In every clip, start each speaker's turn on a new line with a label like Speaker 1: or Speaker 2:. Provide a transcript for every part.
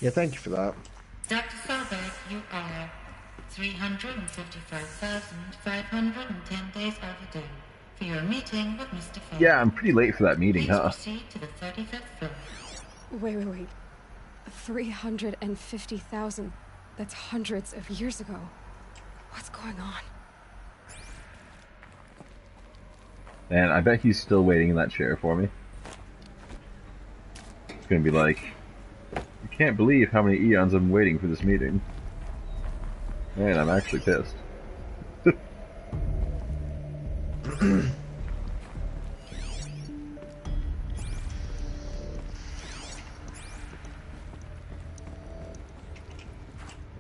Speaker 1: Yeah, thank you for that.
Speaker 2: Dr. Solberg, you are 355,510 days overdue for your meeting with Mr. Fay.
Speaker 3: Yeah, I'm pretty late for that meeting,
Speaker 2: Please
Speaker 3: huh?
Speaker 2: proceed to the 35th floor.
Speaker 4: Wait. 350,000. That's hundreds of years ago. What's going on?
Speaker 3: And I bet he's still waiting in that chair for me. It's gonna be like, you can't believe how many eons I've been waiting for this meeting. Man, I'm actually pissed.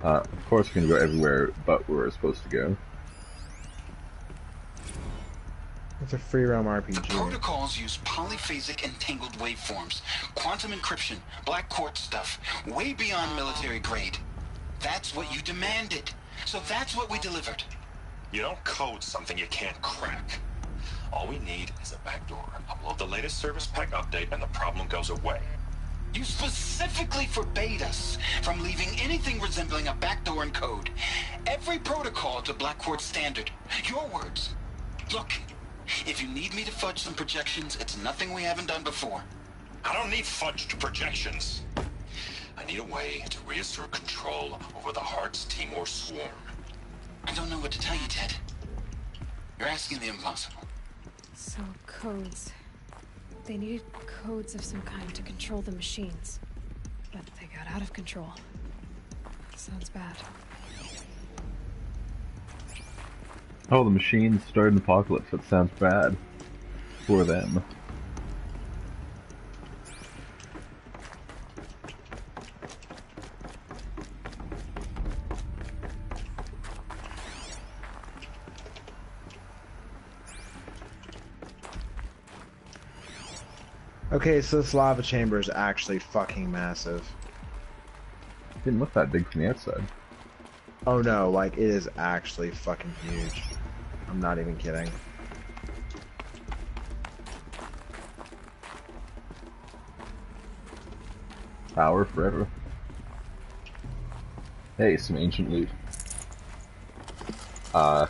Speaker 3: Of course we're gonna go everywhere but where we're supposed to go.
Speaker 1: It's a free roam RPG.
Speaker 5: The protocols use polyphasic entangled waveforms, quantum encryption, black quartz stuff, way beyond military grade. That's what you demanded. So that's what we delivered.
Speaker 6: You don't code something you can't crack. All we need is a backdoor. Upload the latest service pack update and the problem goes away.
Speaker 5: You specifically forbade us from leaving anything resembling a backdoor in code. Every protocol to black quartz standard. Your words. Look, if you need me to fudge some projections, it's nothing we haven't done before.
Speaker 6: I don't need fudged projections. I need a way to reassert control over the Heart's Timor swarm.
Speaker 5: I don't know what to tell you, Ted. You're asking the impossible.
Speaker 4: So, codes. They needed codes of some kind to control the machines. But they got out of control. Sounds bad.
Speaker 3: Oh, the machines started an apocalypse. That sounds bad. For them.
Speaker 1: Okay, so this lava chamber is actually fucking massive.
Speaker 3: It didn't look that big from the outside.
Speaker 1: Oh no, like, it is actually fucking huge. I'm not even kidding.
Speaker 3: Power forever. Hey, some ancient loot. I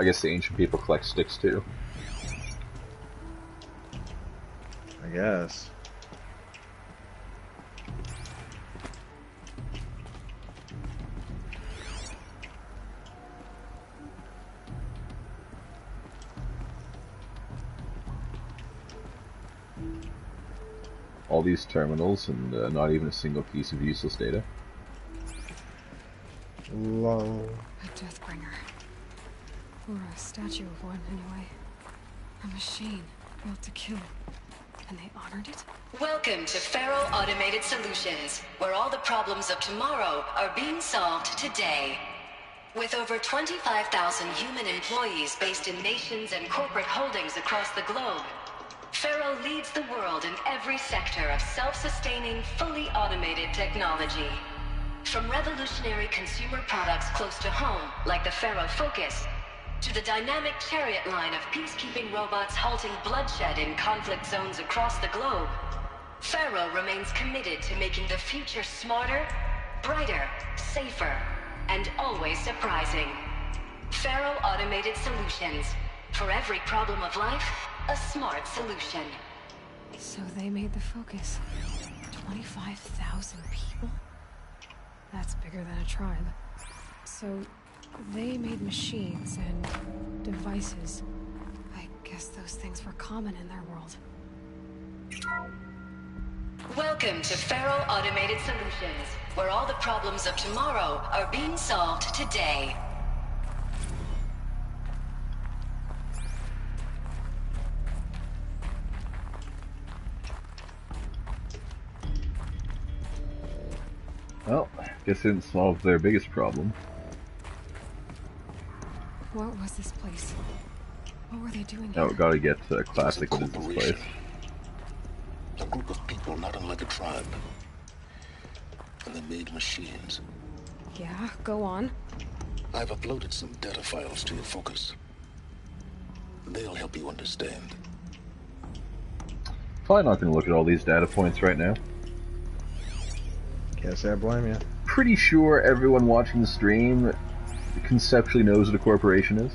Speaker 3: guess the ancient people collect sticks too.
Speaker 1: I guess.
Speaker 3: All these terminals and not even a single piece of useless data.
Speaker 1: Low.
Speaker 4: A Deathbringer. Or a statue of one, anyway. A machine built to kill. And they honored it?
Speaker 7: Welcome to Faro Automated Solutions, where all the problems of tomorrow are being solved today. With over 25,000 human employees based in nations and corporate holdings across the globe, Faro leads the world in every sector of self-sustaining, fully automated technology. From revolutionary consumer products close to home, like the Faro Focus, to the dynamic chariot line of peacekeeping robots halting bloodshed in conflict zones across the globe, Faro remains committed to making the future smarter, brighter, safer, and always surprising. Faro Automated Solutions. For every problem of life, a smart solution.
Speaker 4: So they made the Focus. 25,000 people? That's bigger than a tribe. So they made machines and devices. I guess those things were common in their world.
Speaker 7: Welcome to Faro Automated Solutions, where all the problems of tomorrow are being solved today.
Speaker 3: Well, guess it didn't solve their biggest problem.
Speaker 4: What was this place? What were they doing
Speaker 3: Now
Speaker 4: here?
Speaker 3: we gotta get classic
Speaker 8: It's a
Speaker 3: into this
Speaker 8: corporation.
Speaker 3: place.
Speaker 8: A group of people not unlike a tribe. And they made machines.
Speaker 4: Yeah, go on.
Speaker 8: I've uploaded some data files to your Focus. They'll help you understand.
Speaker 3: Probably not gonna look at all these data points right now.
Speaker 1: Can't say I blame you.
Speaker 3: Pretty sure everyone watching the stream conceptually knows what a corporation is.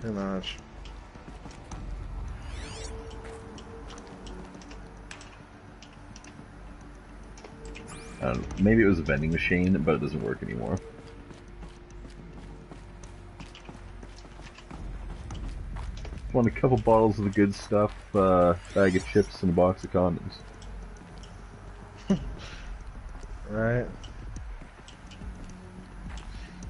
Speaker 1: Pretty much.
Speaker 3: I don't know, maybe it was a vending machine, but it doesn't work anymore. Want a couple bottles of the good stuff, bag of chips, and a box of condoms.
Speaker 1: Right.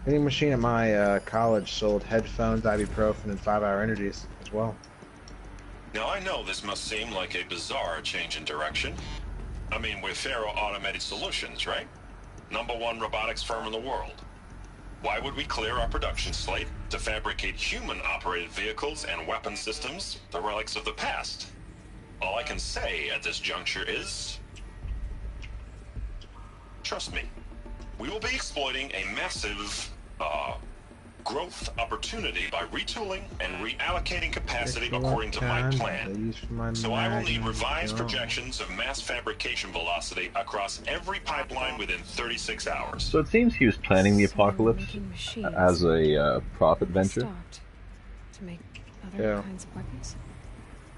Speaker 1: Vending machine at my college sold headphones, ibuprofen, and 5-hour energies as well.
Speaker 6: Now, I know this must seem like a bizarre change in direction. I mean, we're Faro Automated Solutions, right? #1 robotics firm in the world. Why would we clear our production slate to fabricate human-operated vehicles and weapon systems, the relics of the past? All I can say at this juncture is... trust me, we will be exploiting a massive, growth opportunity by retooling and reallocating capacity according to my plan. So I will need revised projections of mass fabrication velocity across every pipeline within 36 hours.
Speaker 3: So it seems he was planning the apocalypse as a profit venture.
Speaker 4: Stopped to make other kinds of weapons.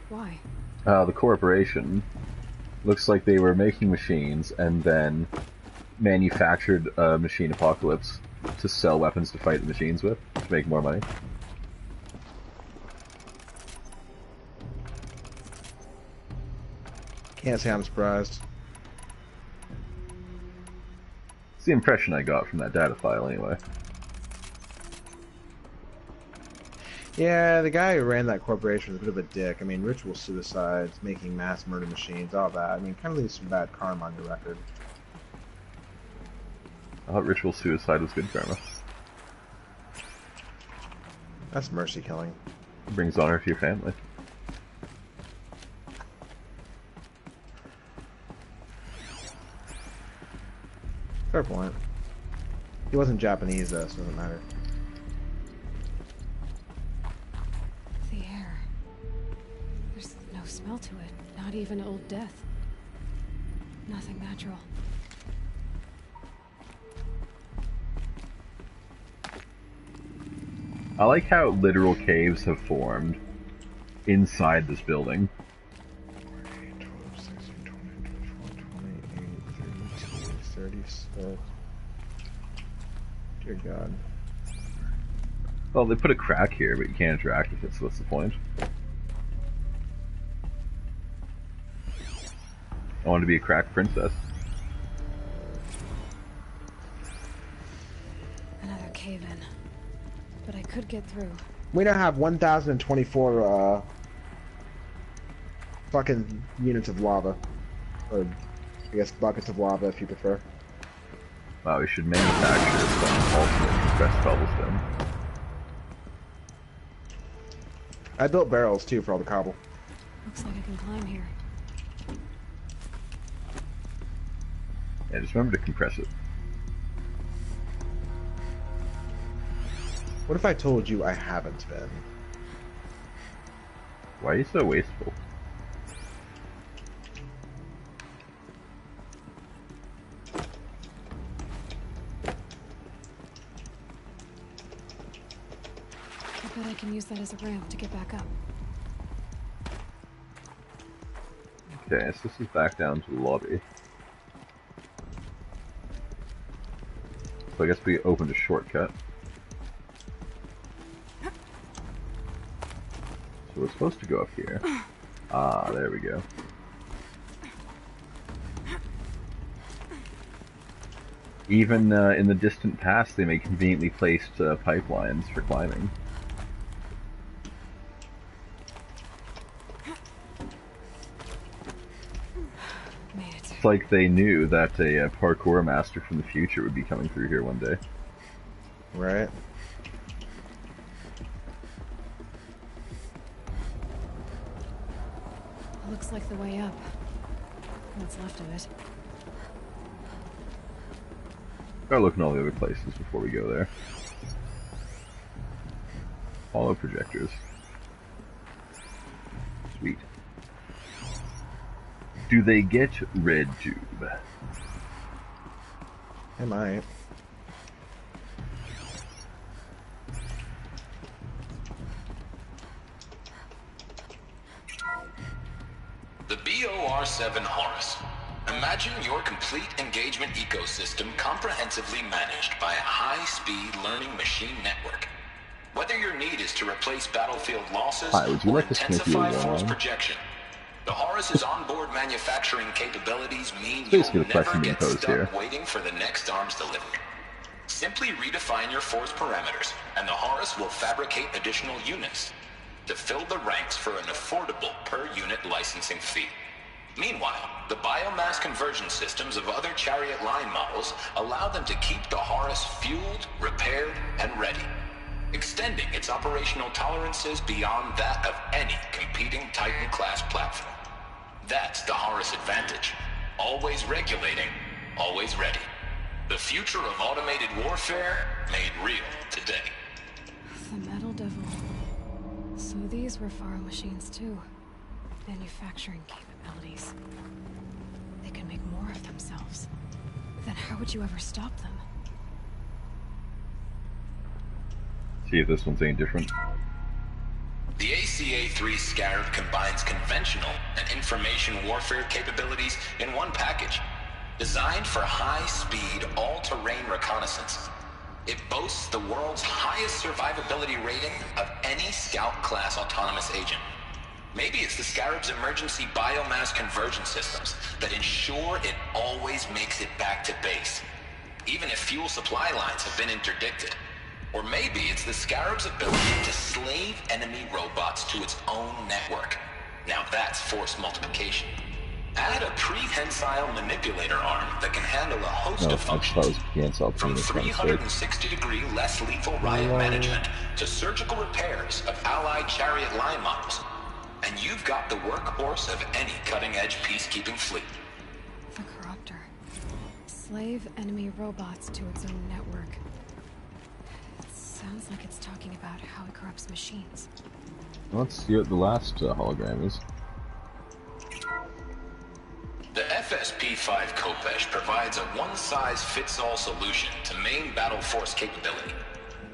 Speaker 4: Why?
Speaker 3: The corporation looks like they were making machines and then manufactured a machine apocalypse to sell weapons to fight the machines with, to make more money.
Speaker 1: Can't say I'm surprised.
Speaker 3: It's the impression I got from that data file anyway.
Speaker 1: Yeah, the guy who ran that corporation was a bit of a dick. I mean, ritual suicides, making mass murder machines, all that. I mean, kind of leaves some bad karma on your record.
Speaker 3: I thought ritual suicide was good karma.
Speaker 1: That's mercy killing.
Speaker 3: It brings honor to your family.
Speaker 1: Fair point. He wasn't Japanese though, so it doesn't matter.
Speaker 4: The air. There's no smell to it. Not even old death. Nothing natural.
Speaker 3: I like how literal caves have formed inside this building.
Speaker 1: 12, 16, 20, 24, 28, 32, 36. Dear God.
Speaker 3: Well, they put a crack here, but you can't interact with it, so what's the point? I want to be a crack princess.
Speaker 4: Another cave-in. But I could get through.
Speaker 1: We now have 1,024 fucking units of lava. Or, I guess, buckets of lava if you prefer.
Speaker 3: Wow, we should manufacture some ultimate compressed cobblestone.
Speaker 1: I built barrels too for all the cobble.
Speaker 4: Looks like I can climb here.
Speaker 3: Yeah, just remember to compress it.
Speaker 1: What if I told you I haven't been?
Speaker 3: Why are you so wasteful?
Speaker 4: I bet I can use that as a ramp to get back up.
Speaker 3: Okay, so this is back down to the lobby. So I guess we opened a shortcut. So we're supposed to go up here. Ah, there we go. Even in the distant past, they make conveniently placed pipelines for climbing. It's like they knew that a parkour master from the future would be coming through here one day.
Speaker 1: Right.
Speaker 4: Looks like the way up. What's left of it.
Speaker 3: Gotta look in all the other places before we go there. Follow projectors. Sweet. Do they get red tube?
Speaker 1: I might.
Speaker 5: The BOR-7 Horus. Imagine your complete engagement ecosystem comprehensively managed by a high-speed learning machine network. Whether your need is to replace battlefield losses
Speaker 3: Hi, would you
Speaker 5: or
Speaker 3: like to sniff
Speaker 5: intensify
Speaker 3: your
Speaker 5: force
Speaker 3: wine?
Speaker 5: projection, the Horus's onboard manufacturing capabilities mean
Speaker 3: It's basically
Speaker 5: you'll
Speaker 3: the
Speaker 5: never
Speaker 3: question being
Speaker 5: get
Speaker 3: posed
Speaker 5: stuck
Speaker 3: here.
Speaker 5: waiting for the next arms delivery. Simply redefine your force parameters, and the Horus will fabricate additional units to fill the ranks for an affordable per-unit licensing fee. Meanwhile, the biomass conversion systems of other Chariot line models allow them to keep the Horus fueled, repaired, and ready, extending its operational tolerances beyond that of any competing Titan-class platform. That's the Horus advantage. Always regulating, always ready. The future of automated warfare made real today.
Speaker 4: The Metal Devil. So these were Faro machines too. Manufacturing capabilities. They can make more of themselves. Then how would you ever stop them?
Speaker 3: See if this one's any different.
Speaker 5: The ACA-3 Scarab combines conventional and information warfare capabilities in one package. Designed for high-speed, all-terrain reconnaissance, it boasts the world's highest survivability rating of any Scout-class autonomous agent. Maybe it's the Scarab's emergency biomass conversion systems that ensure it always makes it back to base, even if fuel supply lines have been interdicted. Or maybe it's the Scarab's ability to slave enemy robots to its own network. Now that's force multiplication. Add a prehensile manipulator arm that can handle a host
Speaker 3: No,
Speaker 5: of
Speaker 3: I
Speaker 5: functions,
Speaker 3: suppose prehensile
Speaker 5: from
Speaker 3: penis by mistake.
Speaker 5: 360-degree less lethal riot management to surgical repairs of allied Chariot line models, and you've got the workhorse of any cutting-edge peacekeeping fleet.
Speaker 4: The Corruptor. Slave enemy robots to its own network. It sounds like it's talking about how it corrupts machines.
Speaker 3: Let's see what the last hologram is.
Speaker 5: The FSP-5 Kopesh provides a one-size-fits-all solution to main battle force capability.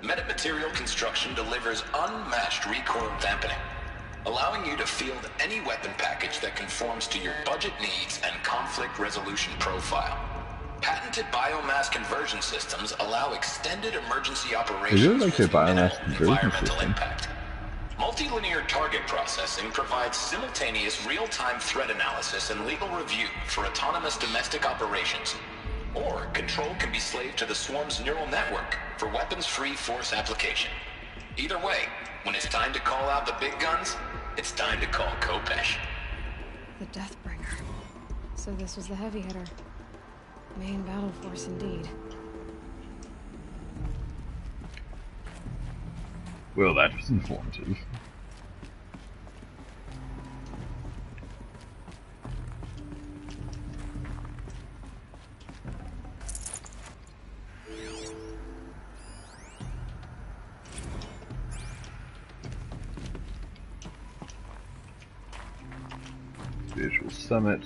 Speaker 5: Metamaterial construction delivers unmatched recoil dampening, allowing you to field any weapon package that conforms to your budget needs and conflict resolution profile. Patented biomass conversion systems allow extended emergency operations
Speaker 3: really like their
Speaker 5: with minimal
Speaker 3: biomass conversion
Speaker 5: environmental
Speaker 3: system.
Speaker 5: impact. Multilinear target processing provides simultaneous real-time threat analysis and legal review for autonomous domestic operations. Or control can be slaved to the swarm's neural network for weapons-free force application. Either way, when it's time to call out the big guns, it's time to call Kopesh.
Speaker 4: The Deathbringer. So this was the heavy hitter. Main battle force indeed.
Speaker 3: Well, that was informative. Visual Summit.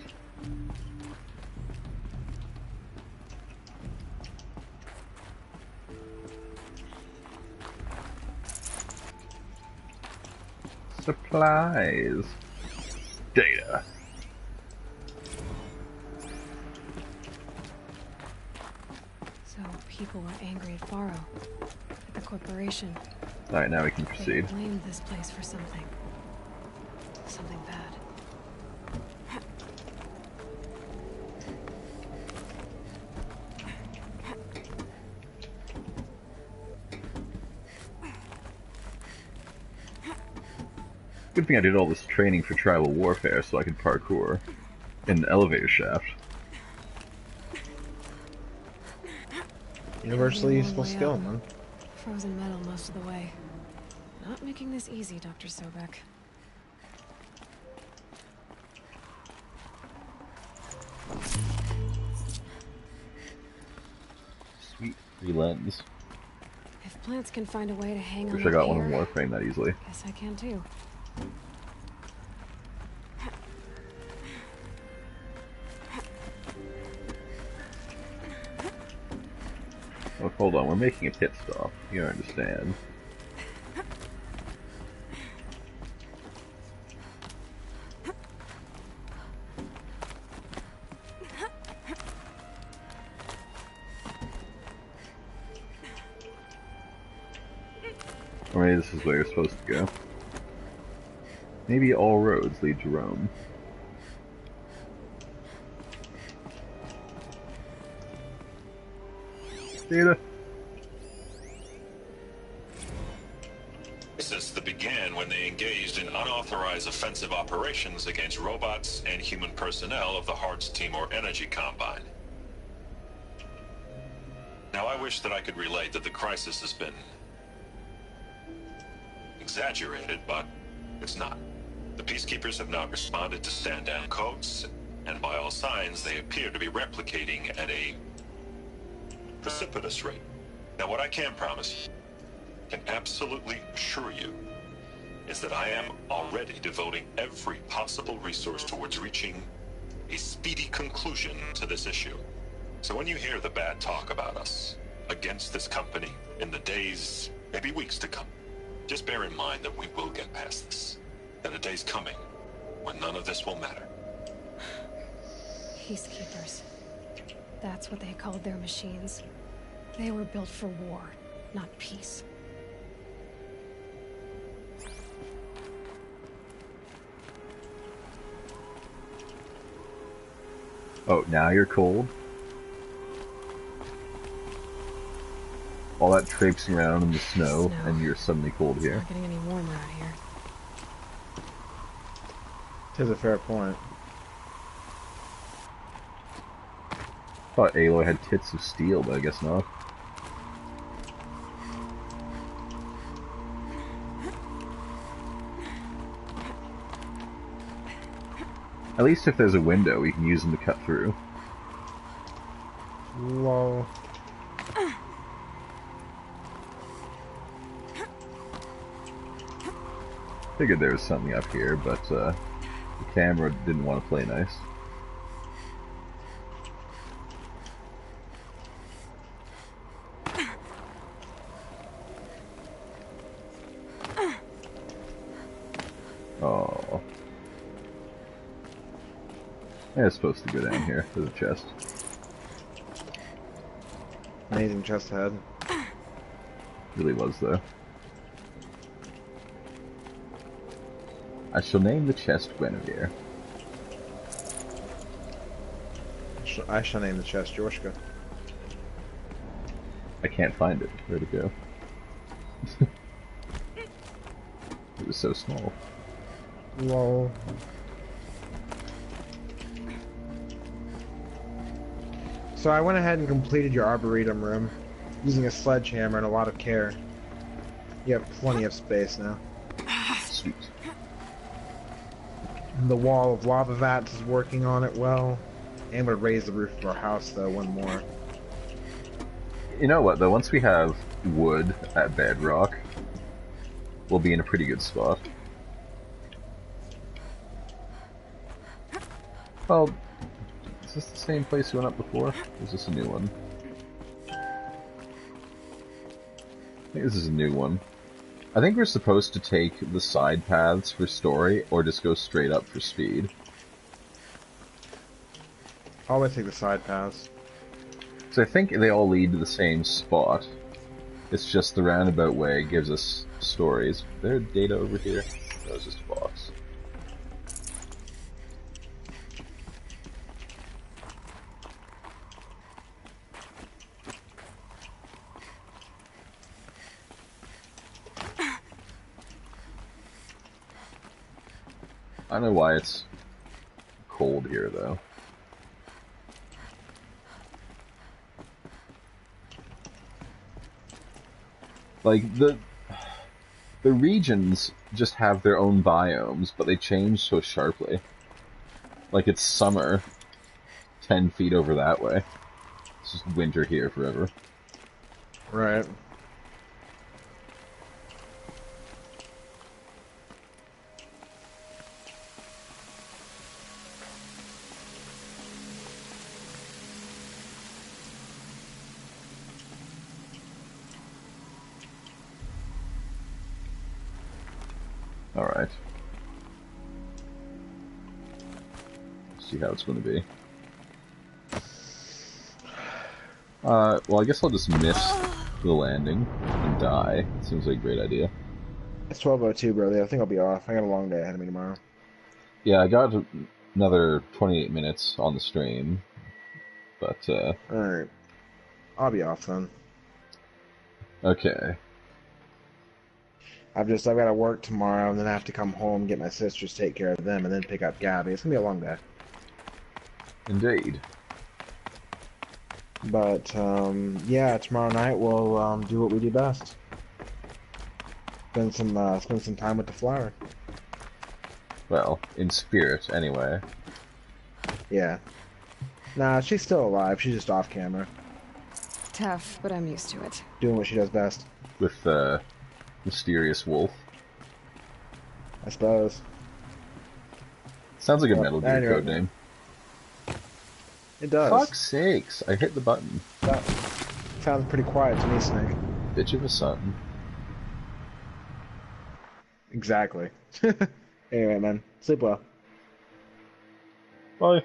Speaker 3: Supplies. Data.
Speaker 4: So people were angry at Faro, at the corporation.
Speaker 3: Alright, now we can
Speaker 4: They
Speaker 3: proceed.
Speaker 4: blamed this place for something. Something bad.
Speaker 3: Good thing I did all this training for tribal warfare so I could parkour in an elevator shaft.
Speaker 1: Universally
Speaker 4: Long
Speaker 1: useful
Speaker 4: way
Speaker 1: skill,
Speaker 4: up.
Speaker 1: man.
Speaker 4: Frozen metal most of the way. Not making this easy, Dr. Sobek.
Speaker 3: Sweet free lens.
Speaker 4: If plants can find a way to hang on
Speaker 3: Wish I got one
Speaker 4: here,
Speaker 3: on Warframe that easily.
Speaker 4: guess I can too.
Speaker 3: hold on, we're making a pit stop. You understand. Or maybe this is where you're supposed to go. Maybe all roads lead to Rome. Data.
Speaker 6: Crisis that began when they engaged in unauthorized offensive operations against robots and human personnel of the Hearts Timor Energy Combine. Now, I wish that I could relate that the crisis has been exaggerated, but it's not. The Peacekeepers have not responded to stand-down codes, and by all signs, they appear to be replicating at a precipitous rate. Now, what I can promise, can absolutely assure you, is that I am already devoting every possible resource towards reaching a speedy conclusion to this issue. So when you hear the bad talk about us against this company in the days, maybe weeks to come, just bear in mind that we will get past this. That a day's coming when none of this will matter.
Speaker 4: Peacekeepers. That's what they called their machines. They were built for war, not peace.
Speaker 3: Oh, now you're cold? All that traipsing around in the snow, and you're suddenly cold here.
Speaker 4: It's not getting any warmer out here.
Speaker 1: Tis a fair point.
Speaker 3: Thought Aloy had tits of steel, but I guess not. At least if there's a window, we can use them to cut through.
Speaker 1: Whoa.
Speaker 3: Figured there was something up here, but the camera didn't want to play nice. Oh. Yeah, it's supposed to go down here to the chest.
Speaker 1: Amazing chest ahead.
Speaker 3: Really was, though. I shall name the chest Guinevere.
Speaker 1: I shall name the chest Yorshka.
Speaker 3: I can't find it. Where'd it go? It was so small.
Speaker 1: Lol. So I went ahead and completed your arboretum room using a sledgehammer and a lot of care. You have plenty of space now.
Speaker 3: Sweet.
Speaker 1: And the wall of lava vats is working on it well. And would raise the roof of our house though one more.
Speaker 3: You know what though, once we have wood at bedrock, we'll be in a pretty good spot. Well, is this the same place we went up before? Or is this a new one? I think this is a new one. I think we're supposed to take the side paths for story, or just go straight up for speed.
Speaker 1: Always take the side paths.
Speaker 3: So I think they all lead to the same spot. It's just the roundabout way gives us stories. Is there data over here? That was just a box. I don't know why it's cold here, though. Like, the regions just have their own biomes, but they change so sharply. Like, it's summer 10 feet over that way. It's just winter here forever.
Speaker 1: Right.
Speaker 3: Alright. See how it's going to be. Well, I guess I'll just miss the landing and die. Seems like a great idea.
Speaker 1: It's 12:02, brother. I think I'll be off. I got a long day ahead of me tomorrow.
Speaker 3: Yeah, I got another 28 minutes on the stream, but,
Speaker 1: Alright. I'll be off then.
Speaker 3: okay.
Speaker 1: I've got to work tomorrow, and then I have to come home, get my sisters, take care of them, and then pick up Gabby. It's gonna be a long day.
Speaker 3: Indeed.
Speaker 1: But, yeah, tomorrow night we'll, do what we do best. Spend some time with the flower.
Speaker 3: Well, in spirit, anyway.
Speaker 1: Yeah. Nah, she's still alive. She's just off camera.
Speaker 4: Tough, but I'm used to it.
Speaker 1: Doing what she does best.
Speaker 3: With the mysterious wolf.
Speaker 1: I suppose.
Speaker 3: Sounds like a Metal Gear
Speaker 1: anyway.
Speaker 3: code name.
Speaker 1: It does.
Speaker 3: Fuck's sakes, I hit the button.
Speaker 1: That sounds pretty quiet to me, Snake.
Speaker 3: Bitch of a son.
Speaker 1: Exactly. Anyway, man. Sleep well.
Speaker 3: Bye.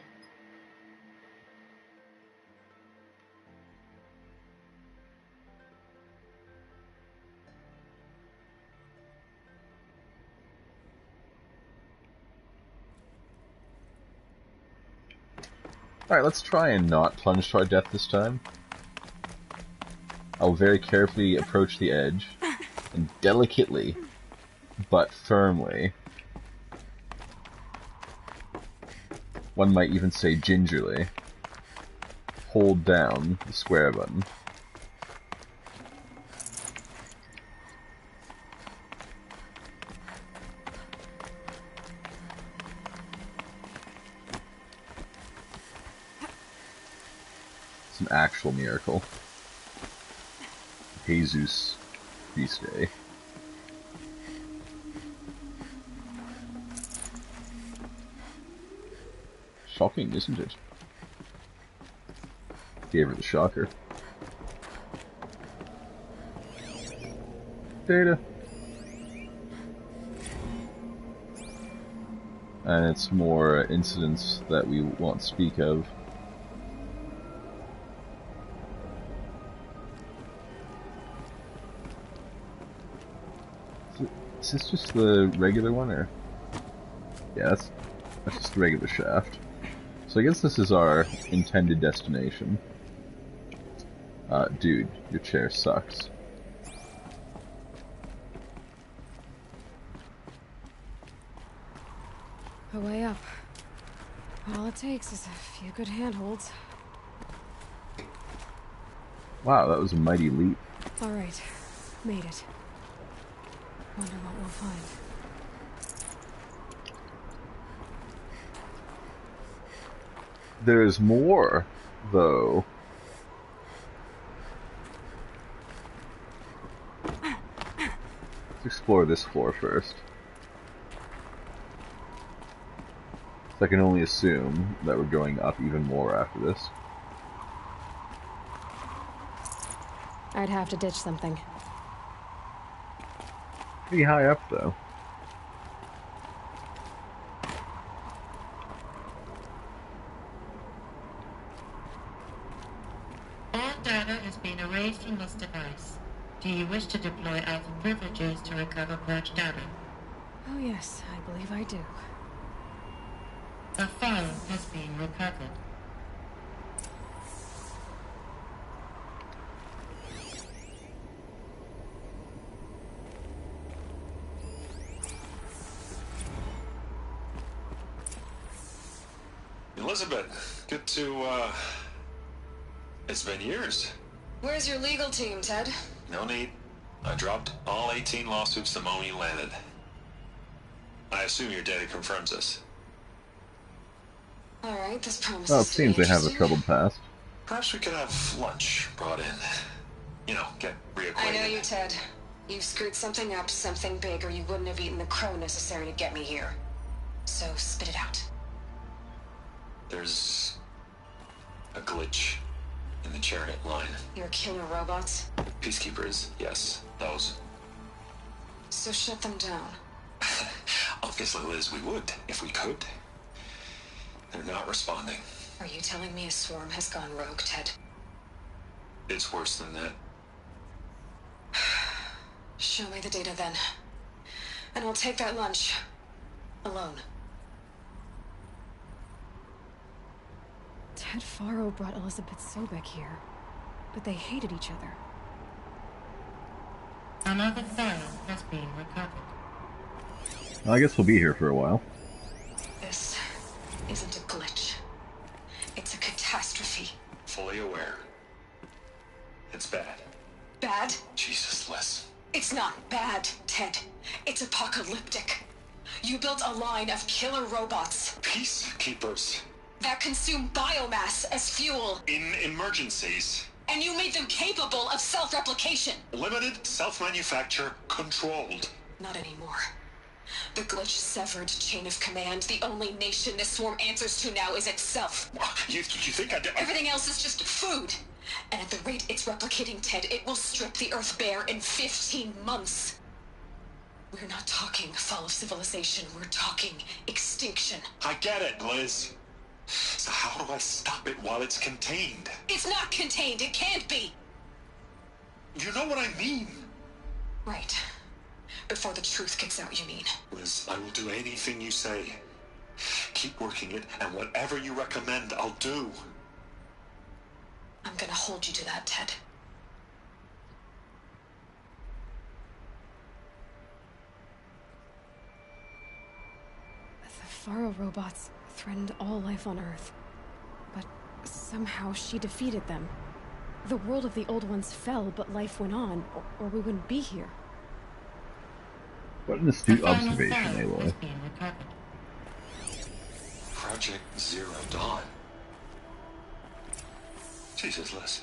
Speaker 3: Alright, let's try and not plunge to our death this time. I'll very carefully approach the edge, and delicately, but firmly, one might even say gingerly, hold down the square button. It's an actual miracle. Jesus feast day. Shocking, isn't it? Gave her the shocker. Data. And it's more incidents that we won't speak of. Is this just the regular one, or? Yeah, that's just the regular shaft. So I guess this is our intended destination. Dude, your chair sucks.
Speaker 4: A way up. All it takes is a few good handholds.
Speaker 3: Wow, that was a mighty leap.
Speaker 4: All right, made it. Wonder what we'll find.
Speaker 3: There's more, though. Let's explore this floor first. So I can only assume that we're going up even more after this.
Speaker 4: I'd have to ditch something.
Speaker 3: Pretty high up, though.
Speaker 2: All data is being erased from this device. Do you wish to deploy alpha privileges to recover purged data?
Speaker 4: Oh yes, I believe I do.
Speaker 2: A file has been recovered.
Speaker 6: Elizabeth, good to, it's been years.
Speaker 9: Where's your legal team, Ted?
Speaker 6: No need. I dropped all 18 lawsuits the moment you landed. I assume your data confirms this.
Speaker 9: Alright, this promises
Speaker 3: Well, it
Speaker 9: to
Speaker 3: seems
Speaker 9: be
Speaker 3: they have a
Speaker 9: interesting.
Speaker 3: troubled past.
Speaker 6: Perhaps we could have lunch brought in. You know, get reacquainted.
Speaker 9: I know you, Ted. You've screwed something up, something big, or you wouldn't have eaten the crow necessary to get me here. So, spit it out.
Speaker 6: There's a glitch in the chariot line.
Speaker 9: You're killer robots?
Speaker 6: Peacekeepers, yes, those.
Speaker 9: So shut them down.
Speaker 6: Obviously, Liz, we would, if we could. They're not responding.
Speaker 9: Are you telling me a swarm has gone rogue, Ted?
Speaker 6: It's worse than that.
Speaker 9: Show me the data then. And I'll take that lunch. Alone.
Speaker 4: Ted Faro brought Elizabeth Sobek here, but they hated each other.
Speaker 2: Another file has been recovered.
Speaker 3: Well, I guess we'll be here for a while.
Speaker 9: This isn't a glitch. It's a catastrophe.
Speaker 6: Fully aware. It's bad.
Speaker 9: Bad?
Speaker 6: Jesus, Liz.
Speaker 9: It's not bad, Ted. It's apocalyptic. You built a line of killer robots
Speaker 6: Peacekeepers.
Speaker 9: that consume biomass as fuel,
Speaker 6: In emergencies.
Speaker 9: and you made them capable of self-replication.
Speaker 6: Limited, self-manufacture, controlled.
Speaker 9: Not anymore. The glitch severed chain of command. The only nation this swarm answers to now is itself.
Speaker 6: You think I did?
Speaker 9: Everything else is just food. And at the rate it's replicating, Ted, it will strip the Earth bare in 15 months. We're not talking fall of civilization. We're talking extinction.
Speaker 6: I get it, Liz. So how do I stop it while it's contained?
Speaker 9: It's not contained. It can't be.
Speaker 6: You know what I mean.
Speaker 9: Right. Before the truth gets out, you mean?
Speaker 6: Liz, I will do anything you say. Keep working it, and whatever you recommend, I'll do.
Speaker 9: I'm gonna hold you to that, Ted.
Speaker 4: The Faro robots threatened all life on Earth, but somehow she defeated them. The world of the old ones fell, but life went on, or we wouldn't be here.
Speaker 3: What an astute
Speaker 2: The final
Speaker 3: observation,
Speaker 2: file
Speaker 3: Aloy.
Speaker 2: has been recovered.
Speaker 6: Project Zero Dawn. Jesus, Liz.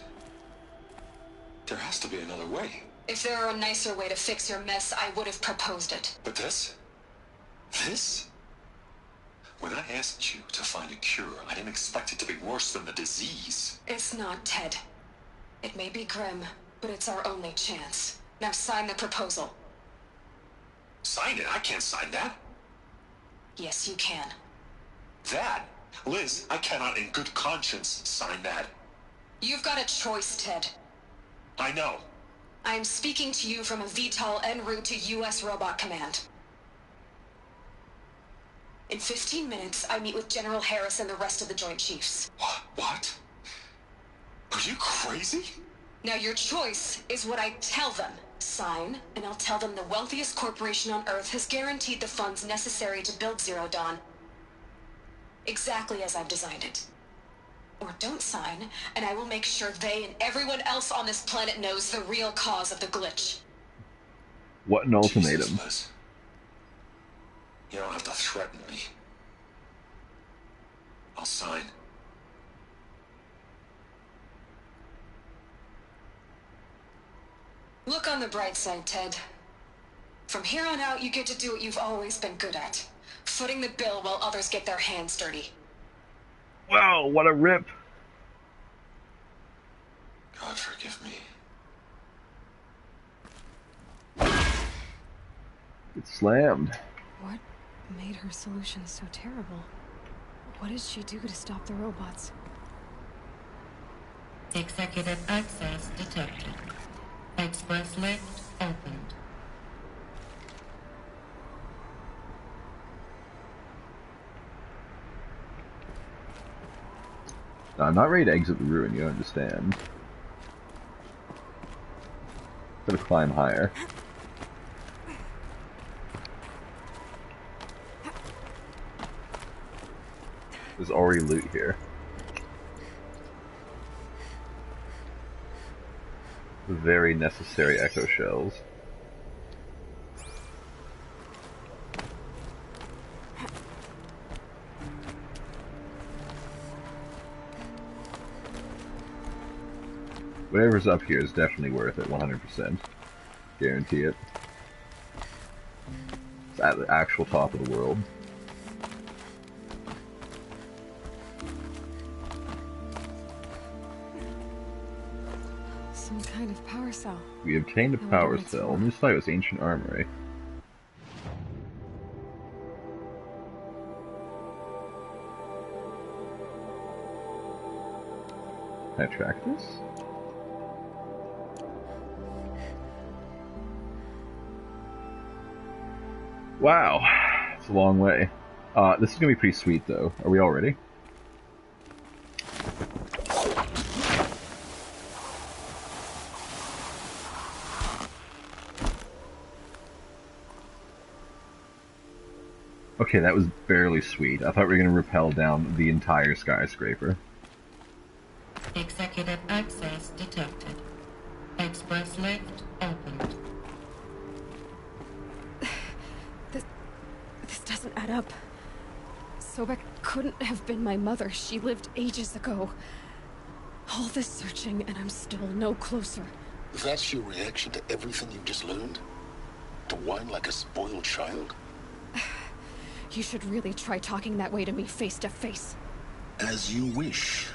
Speaker 6: There has to be another way.
Speaker 9: If there were a nicer way to fix your mess, I would have proposed it.
Speaker 6: But this? This? When I asked you to find a cure, I didn't expect it to be worse than the disease.
Speaker 9: It's not, Ted. It may be grim, but it's our only chance. Now sign the proposal.
Speaker 6: Sign it? I can't sign that.
Speaker 9: Yes, you can.
Speaker 6: That? Liz, I cannot in good conscience sign that.
Speaker 9: You've got a choice, Ted.
Speaker 6: I know.
Speaker 9: I am speaking to you from a VTOL en route to U.S. Robot Command. In 15 minutes, I meet with General Harris and the rest of the Joint Chiefs.
Speaker 6: What? Are you crazy?
Speaker 9: Now your choice is what I tell them. Sign, and I'll tell them the wealthiest corporation on Earth has guaranteed the funds necessary to build Zero Dawn. Exactly as I've designed it. Or don't sign, and I will make sure they and everyone else on this planet knows the real cause of the glitch.
Speaker 3: What an ultimatum.
Speaker 6: Jesus, Liz. You don't have to threaten me. I'll sign.
Speaker 9: Look on the bright side, Ted. From here on out, you get to do what you've always been good at. Footing the bill while others get their hands dirty.
Speaker 3: Wow, what a rip.
Speaker 6: God forgive me.
Speaker 3: It's slammed.
Speaker 4: What made her solution so terrible? What did she do to stop the robots?
Speaker 2: Executive access detected. Express lift opened.
Speaker 3: No, I'm not ready to exit the ruin, you understand. Gotta climb higher. There's already loot here. Very necessary echo shells. Whatever's up here is definitely worth it, 100%. Guarantee it. It's at the actual top of the world.
Speaker 4: Some kind of power cell.
Speaker 3: We obtained a power cell. This thought it was ancient armory. Can I track this? Wow, it's a long way. This is gonna be pretty sweet, though. Are we all ready? Okay, that was barely sweet. I thought we were gonna rappel down the entire skyscraper.
Speaker 2: Executive access detected. Express lift opened.
Speaker 4: This doesn't add up. Sobek couldn't have been my mother. She lived ages ago. All this searching, and I'm still no closer.
Speaker 8: That's your reaction to everything you've just learned? To whine like a spoiled child?
Speaker 4: You should really try talking that way to me face to face.
Speaker 8: As you wish.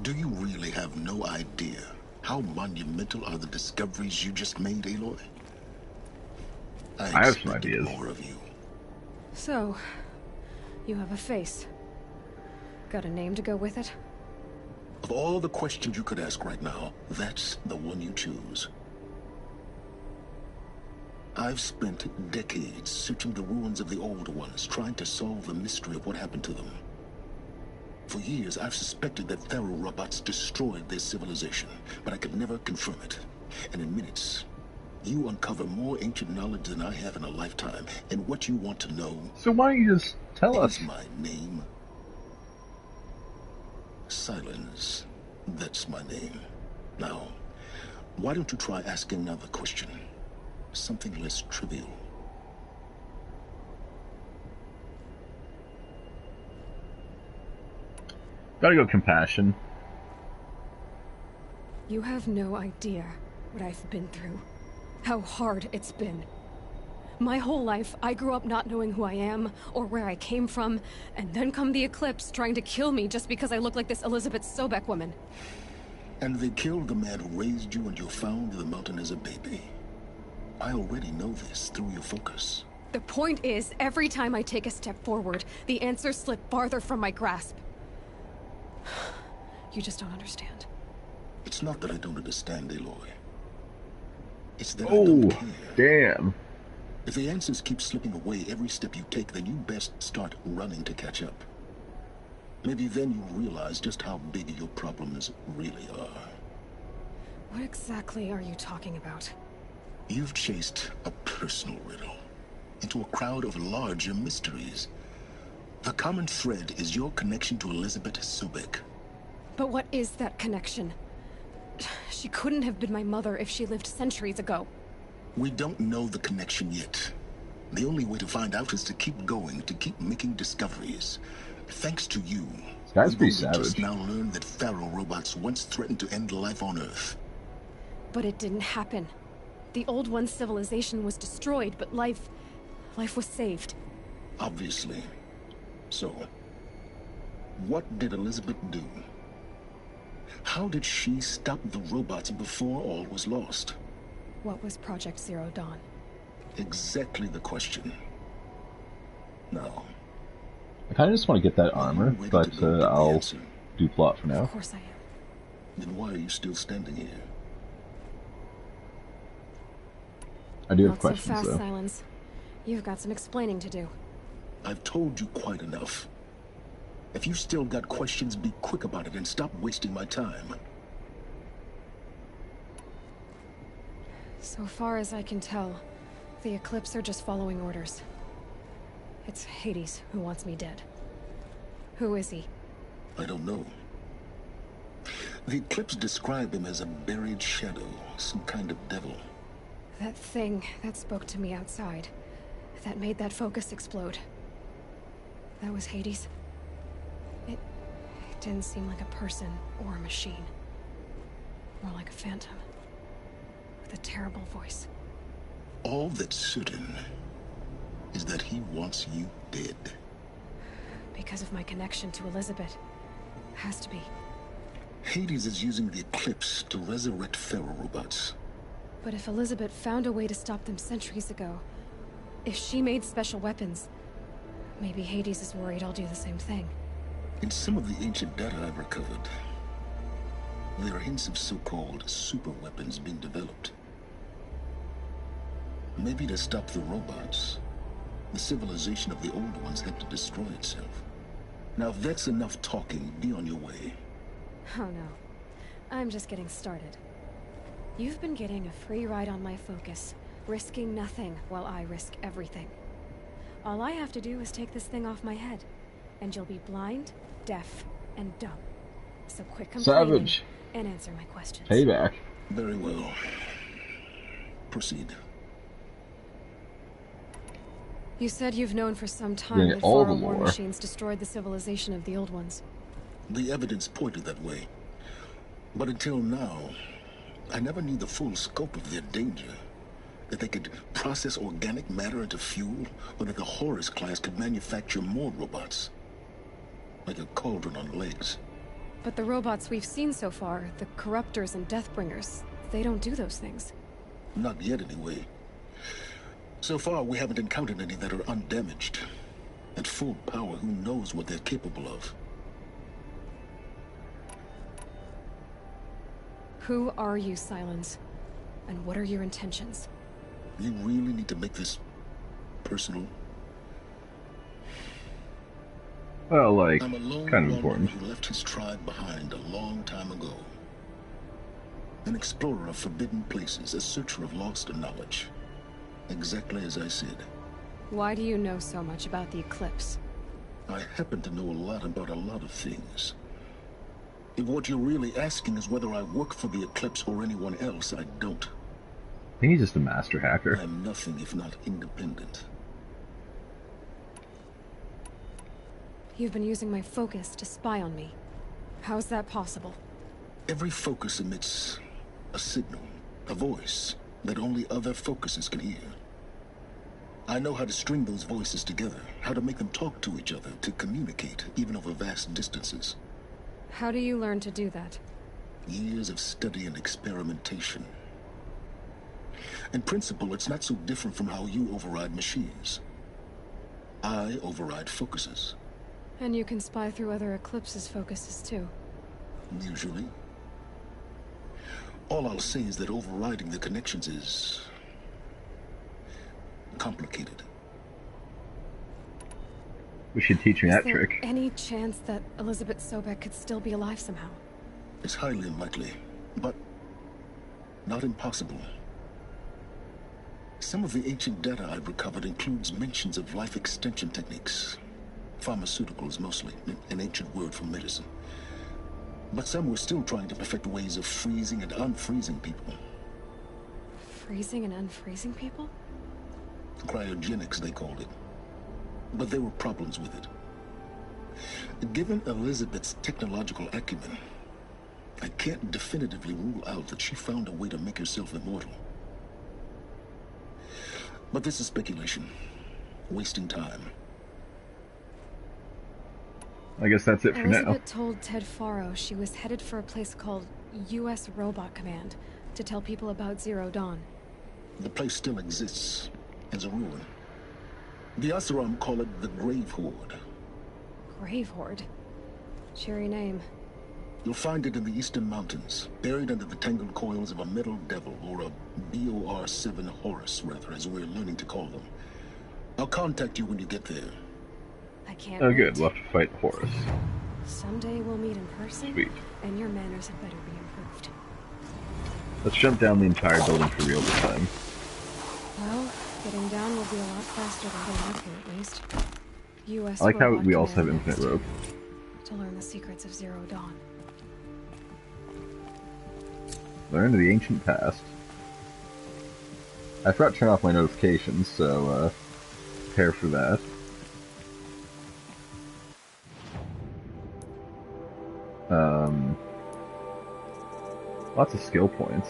Speaker 8: Do you really have no idea how monumental are the discoveries you just made, Aloy?
Speaker 3: I have some ideas.
Speaker 8: More of you.
Speaker 4: So, you have a face. Got a name to go with it?
Speaker 8: Of all the questions you could ask right now, that's the one you choose. I've spent decades searching the ruins of the old ones, trying to solve the mystery of what happened to them. For years, I've suspected that Pharaoh robots destroyed their civilization, but I could never confirm it. And in minutes, you uncover more ancient knowledge than I have in a lifetime. And what you want to know...
Speaker 3: So why don't you just tell us?
Speaker 8: ...is my name. Silence. That's my name. Now, why don't you try asking another question? Something less trivial.
Speaker 3: Gotta go compassion.
Speaker 4: You have no idea what I've been through. How hard it's been. My whole life, I grew up not knowing who I am or where I came from, and then come the Eclipse trying to kill me just because I look like this Elizabeth Sobek woman.
Speaker 8: And they killed the man who raised you and you found the mountain as a baby. I already know this through your focus.
Speaker 4: The point is, every time I take a step forward, the answers slip farther from my grasp. You just don't understand.
Speaker 8: It's not that I don't understand, Aloy. It's that I don't care.
Speaker 3: Damn.
Speaker 8: If the answers keep slipping away every step you take, then you best start running to catch up. Maybe then you'll realize just how big your problems really are.
Speaker 4: What exactly are you talking about?
Speaker 8: You've chased a personal riddle into a crowd of larger mysteries. The common thread is your connection to Elizabeth Sobek.
Speaker 4: But what is that connection? She couldn't have been my mother if she lived centuries ago.
Speaker 8: We don't know the connection yet. The only way to find out is to keep going, to keep making discoveries. Thanks to you,
Speaker 3: This guy's pretty
Speaker 8: we've
Speaker 3: savage.
Speaker 8: just now learned that Pharaoh robots once threatened to end life on Earth.
Speaker 4: But it didn't happen. The old one's civilization was destroyed, but life was saved.
Speaker 8: Obviously. So, what did Elizabeth do? How did she stop the robots before all was lost?
Speaker 4: What was Project Zero Dawn?
Speaker 3: Exactly the question. No. I kind of just want to get that armor, but I'll do plot for now.
Speaker 4: Of course I am.
Speaker 8: Then why are you still standing here?
Speaker 3: I do have
Speaker 4: Not so
Speaker 3: questions,
Speaker 4: fast,
Speaker 3: though.
Speaker 4: Silence. You've got some explaining to do.
Speaker 8: I've told you quite enough. If you've still got questions, be quick about it and stop wasting my time.
Speaker 4: So far as I can tell, the Eclipse are just following orders. It's Hades who wants me dead. Who is he?
Speaker 8: I don't know. The Eclipse described him as a buried shadow, some kind of devil.
Speaker 4: That thing that spoke to me outside, that made that focus explode. That was Hades. It didn't seem like a person or a machine. More like a phantom. With a terrible voice.
Speaker 8: All that's certain is that he wants you dead.
Speaker 4: Because of my connection to Elizabeth. Has to be.
Speaker 8: Hades is using the Eclipse to resurrect Pharaoh robots.
Speaker 4: But if Elizabeth found a way to stop them centuries ago, if she made special weapons, maybe Hades is worried I'll do the same thing.
Speaker 8: In some of the ancient data I've recovered, there are hints of so-called super weapons being developed. Maybe to stop the robots, the civilization of the old ones had to destroy itself. Now, if that's enough talking, be on your way.
Speaker 4: Oh no. I'm just getting started. You've been getting a free ride on my focus, risking nothing while I risk everything. All I have to do is take this thing off my head, and you'll be blind, deaf, and dumb. So quit complaining
Speaker 3: Savage.
Speaker 4: and answer my questions.
Speaker 3: Payback.
Speaker 8: Very well. Proceed.
Speaker 4: You said you've known for some time
Speaker 3: Getting
Speaker 4: that
Speaker 3: all the
Speaker 4: Faro war
Speaker 3: lore.
Speaker 4: machines destroyed the civilization of the old ones.
Speaker 8: The evidence pointed that way. But until now, I never knew the full scope of their danger. That they could process organic matter into fuel, or that the Horus class could manufacture more robots. Like a cauldron on legs.
Speaker 4: But the robots we've seen so far, the Corruptors and Deathbringers, they don't do those things.
Speaker 8: Not yet, anyway. So far, we haven't encountered any that are undamaged. At full power, who knows what they're capable of?
Speaker 4: Who are you, Silence? And what are your intentions?
Speaker 8: You really need to make this personal?
Speaker 3: Well, like,
Speaker 8: I'm a lone
Speaker 3: kind of
Speaker 8: lawman
Speaker 3: important.
Speaker 8: who left his tribe behind a long time ago. An explorer of forbidden places, a searcher of lost knowledge. Exactly as I said.
Speaker 4: Why do you know so much about the eclipse?
Speaker 8: I happen to know a lot about a lot of things. If what you're really asking is whether I work for the Eclipse or anyone else, I don't.
Speaker 3: I think he's just a master hacker.
Speaker 8: I'm nothing if not independent.
Speaker 4: You've been using my focus to spy on me. How's that possible?
Speaker 8: Every focus emits a signal, a voice, that only other focuses can hear. I know how to string those voices together, how to make them talk to each other, to communicate, even over vast distances.
Speaker 4: How do you learn to do that?
Speaker 8: Years of study and experimentation. In principle, it's not so different from how you override machines. I override focuses.
Speaker 4: And you can spy through other Eclipse's focuses too.
Speaker 8: Usually. All I'll say is that overriding the connections is complicated.
Speaker 3: We should teach me
Speaker 4: Is
Speaker 3: that
Speaker 4: there
Speaker 3: trick.
Speaker 4: any chance that Elizabeth Sobek could still be alive somehow?
Speaker 8: It's highly unlikely, but not impossible. Some of the ancient data I've recovered includes mentions of life extension techniques. Pharmaceuticals mostly, an ancient word for medicine. But some were still trying to perfect ways of freezing and unfreezing people.
Speaker 4: Freezing and unfreezing people?
Speaker 8: Cryogenics, they called it. But there were problems with it. Given Elizabeth's technological acumen, I can't definitively rule out that she found a way to make herself immortal. But this is speculation. Wasting time.
Speaker 3: I guess that's it for now.
Speaker 4: Elizabeth told Ted Faro she was headed for a place called U.S. Robot Command to tell people about Zero Dawn.
Speaker 8: The place still exists as a ruin. The Asaram call it the Grave Horde.
Speaker 4: Grave Horde? Cheery name.
Speaker 8: You'll find it in the Eastern Mountains, buried under the tangled coils of a Metal Devil, or a BOR-7 Horus, rather, as we're learning to call them. I'll contact you when you get there.
Speaker 4: I can't
Speaker 3: Oh,
Speaker 4: wait.
Speaker 3: good. We'll have to fight Horus.
Speaker 4: Someday we'll meet in person,
Speaker 3: Sweet.
Speaker 4: and your manners had better be improved.
Speaker 3: Let's jump down the entire building for real this time.
Speaker 4: Well, getting down will be a lot faster than getting up here, at least. U.S.
Speaker 3: I like how
Speaker 4: Robot
Speaker 3: we also have
Speaker 4: Command
Speaker 3: infinite
Speaker 4: next.
Speaker 3: rope.
Speaker 4: To learn the secrets of Zero Dawn.
Speaker 3: Learn of the ancient past. I forgot to turn off my notifications, so prepare for that. Lots of skill points.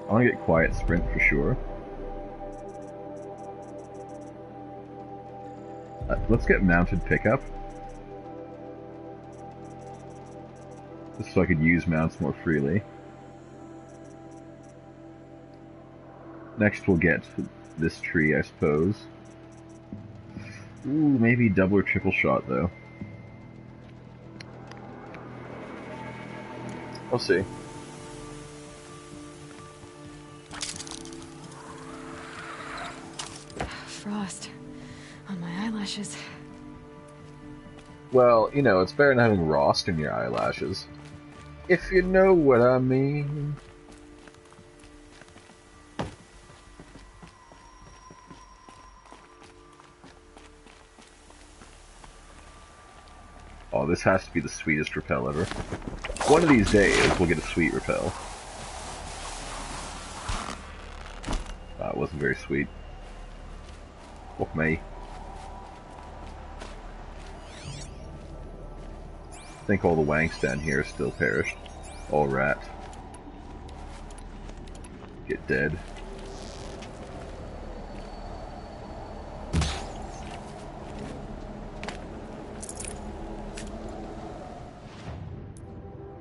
Speaker 3: I want to get quiet sprint for sure. Let's get mounted pickup. Just so I could use mounts more freely. Next we'll get this tree, I suppose. Ooh, maybe double or triple shot, though. We'll see.
Speaker 4: Frost on my eyelashes.
Speaker 3: Well, you know, it's better than having frost in your eyelashes. If you know what I mean. Oh, this has to be the sweetest repel ever. One of these days, we'll get a sweet repel. It wasn't very sweet. Fuck me. I think all the wanks down here still perished. All rat. Get dead.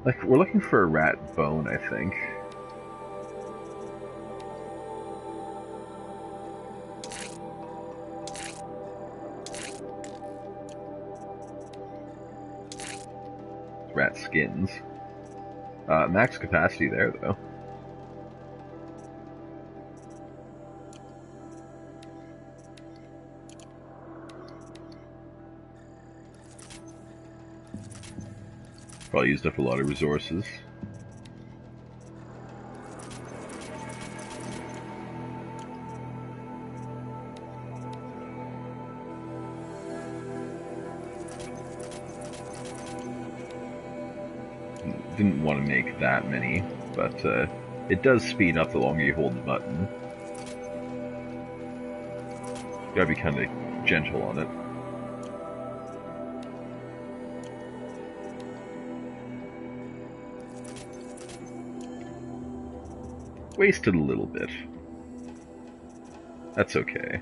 Speaker 3: Like, we're looking for a rat bone, I think. Rat skins. Max capacity there, though. Probably used up a lot of resources. Didn't want to make that many, but it does speed up the longer you hold the button. You gotta be kind of gentle on it. Wasted a little bit. That's okay.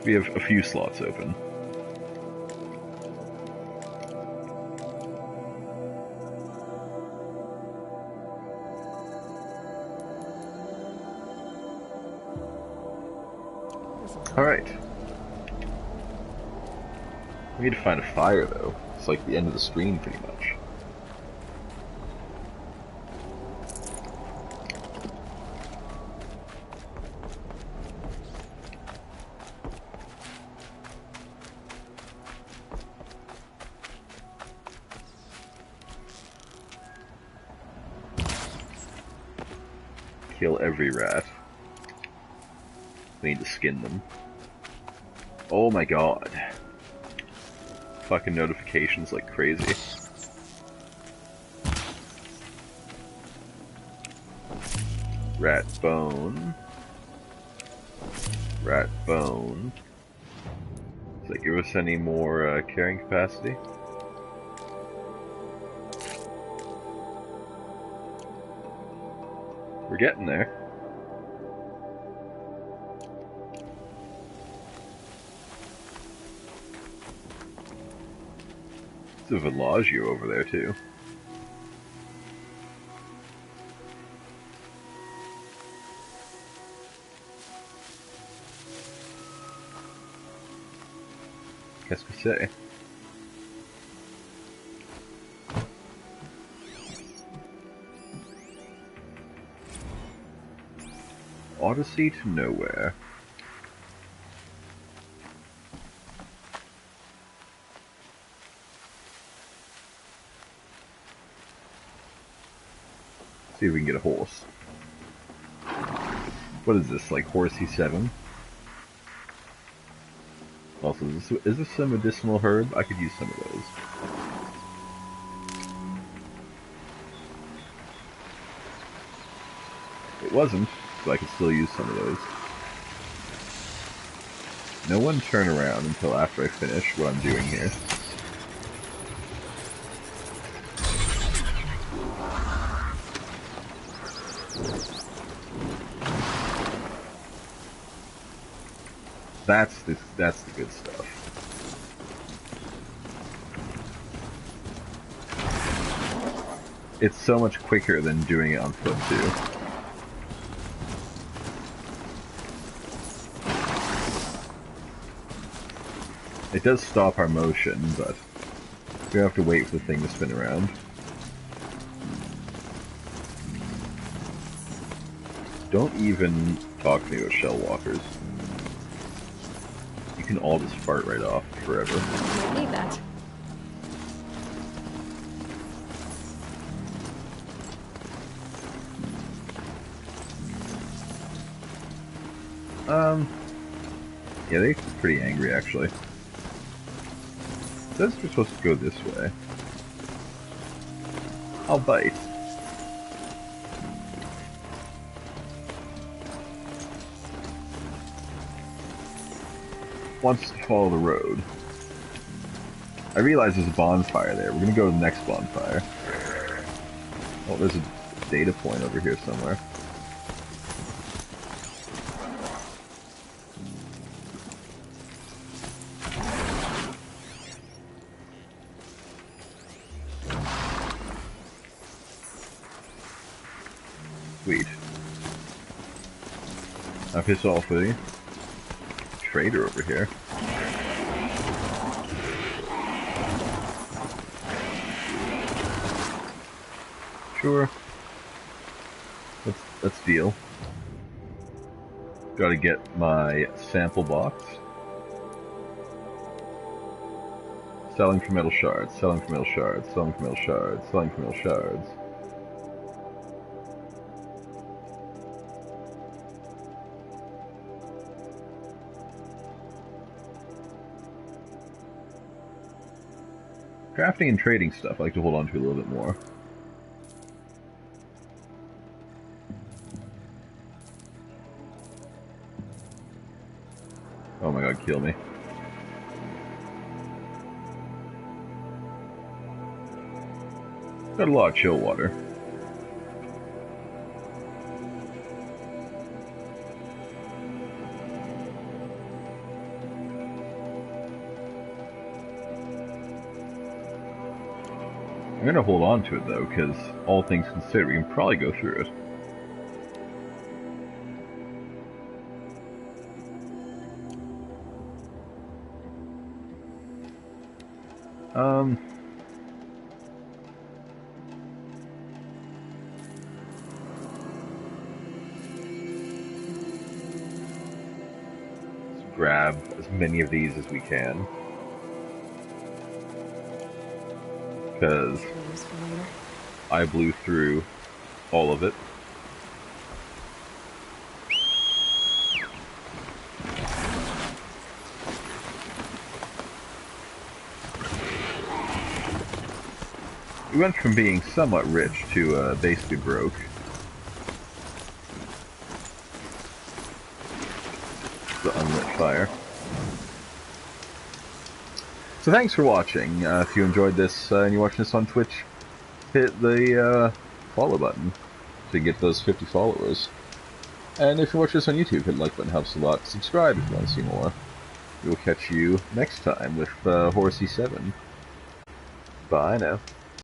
Speaker 3: We have a few slots open. Alright. We need to find a fire, though. It's like the end of the screen, pretty much. Kill every rat. We need to skin them. Oh my god. Fucking notifications like crazy. Rat bone. Rat bone. Does that give us any more carrying capacity? We're getting there. There's a Villagio over there too. Qu'est-ce que c'est? Odyssey to Nowhere. See if we can get a horse. What is this, like Horsey 7? Also, is this a medicinal herb? I could use some of those. It wasn't, but I could still use some of those. No one turn around until after I finish what I'm doing here. That's the good stuff. it's so much quicker than doing it on foot too. It does stop our motion, but we have to wait for the thing to spin around. Don't even talk to me about shell walkers. You can all just fart right off forever.
Speaker 4: Might need that.
Speaker 3: Yeah, they're pretty angry actually. It says we're supposed to go this way. I'll bite. Wants to follow the road. I realize there's a bonfire there. We're gonna go to the next bonfire. Oh, there's a data point over here somewhere. Sweet. I'll piss off with you. Trader over here. Sure. Let's deal. Gotta get my sample box. Selling for metal shards, selling for metal shards, selling for metal shards, selling for metal shards. Crafting and trading stuff I like to hold on to a little bit more. Oh my god, kill me. Got a lot of chill water. I'm gonna hold on to it though, because all things considered, we can probably go through it. Let's grab as many of these as we can. Because I blew through all of it. We went from being somewhat rich to basically broke. The unlit fire. So thanks for watching. If you enjoyed this and you're watching this on Twitch, hit the follow button to get those 50 followers. And if you watch this on YouTube, hit the like button, helps a lot. Subscribe if you want to see more. We'll catch you next time with Horsey 7. Bye now.